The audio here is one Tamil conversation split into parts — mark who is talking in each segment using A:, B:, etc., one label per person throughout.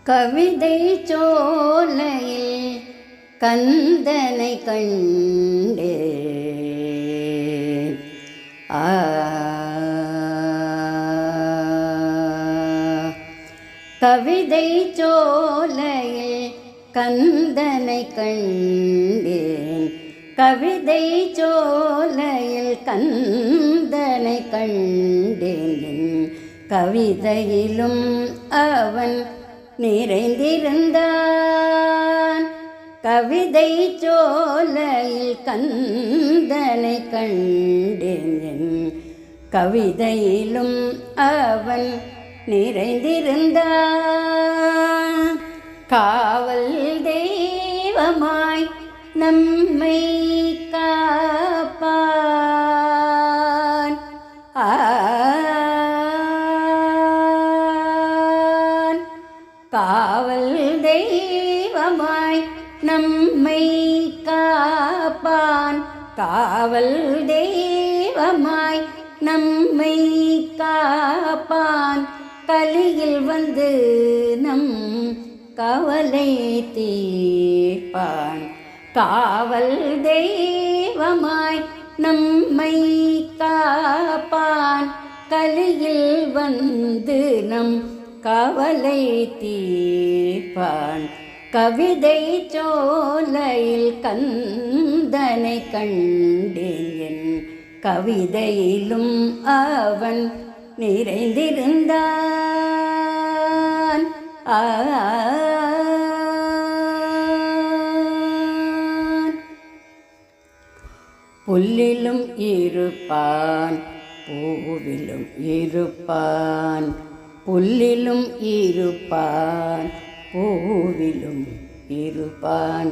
A: கவிதை சோலையில் கந்தனை கண்டே கவிதை சோலையில் கந்தனை கண்டேன். கவிதை சோலையில் கந்தனை கண்டேன். கவிதையிலும் அவன் நிறைந்திருந்தான். கவிதை சோலையில் கந்தனை கண்டேன். கவிதையிலும் அவன் நிறைந்திருந்தான். காவல் தெய்வமாய் நம்மை காப்பான். காவல் தெய்வமாய் நம்மை காப்பான். காவல் தெய்வமாய் நம்மை காப்பான். கலியில் வந்து நம் கவலை தீர்ப்பான். காவல் தெய்வமாய் நம்மை காப்பான். கலியில் வந்து நம் கவலை தீர்ப்பான். கவிதை சோலையில் கந்தனை கண்டேன். கவிதையிலும் அவன் நிறைந்திருந்தான். புல்லிலும் இருப்பான், பூவிலும் இருப்பான். புல்லிலும் இருப்பான், பூவிலும் இருப்பான்.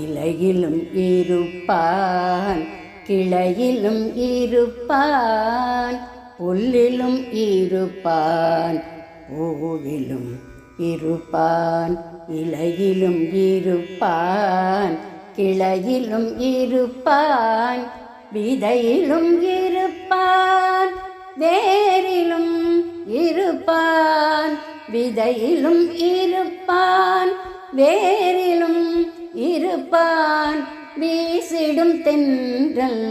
A: இலையிலும் இருப்பான், கிளையிலும் இருப்பான். புல்லிலும் இருப்பான், பூவிலும் இருப்பான். இலையிலும் இருப்பான், கிளையிலும் இருப்பான். விதையிலும் இருப்பான், வேரிலும் இருப்பான். விதையிலும் இருப்பான், வேரிலும் இருப்பான். வீசிடும் தென்றல்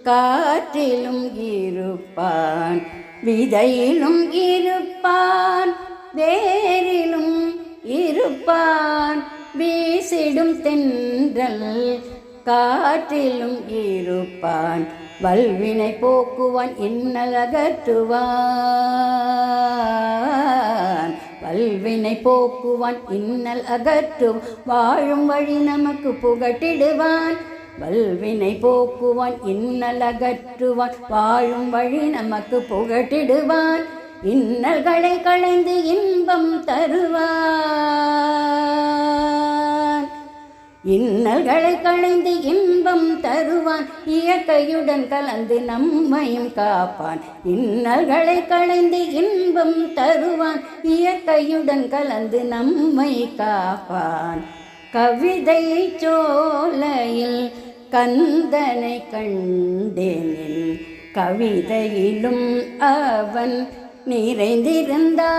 A: காற்றிலும் இருப்பான். விதையிலும் இருப்பான், வேரிலும் இருப்பான். வீசிடும் தென்றல் காற்றிலும் இருப்பான். வல்வினை போக்குவான், இன்னல் அகற்றுவான். வல்வினை போக்குவான், இன்னல் அகற்றும். வாழும் வழி நமக்கு புகட்டிடுவான். வல்வினை போக்குவான், இன்னல் அகற்றுவான். வாழும் வழி நமக்கு புகட்டிடுவான். இன்னல்களை களைந்து இன்பம் தருவான். இன்னல்களை களைந்து இன்பம் தருவான். இயற்கையுடன் கலந்து நம்மையும் காப்பான். இன்னல்களை களைந்து இன்பம் தருவான். இயற்கையுடன் கலந்து நம்மை காப்பான். கவிதை சோலையில் கந்தனை கண்டேன். கவிதையிலும் அவன் நிறைந்திருந்தான்.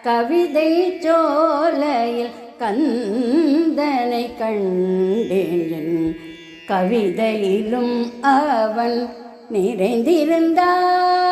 A: கவிதை சோலையில் கந்தனை கண்டேன். கவிதையிலும் அவன் நிறைந்திருந்தான்.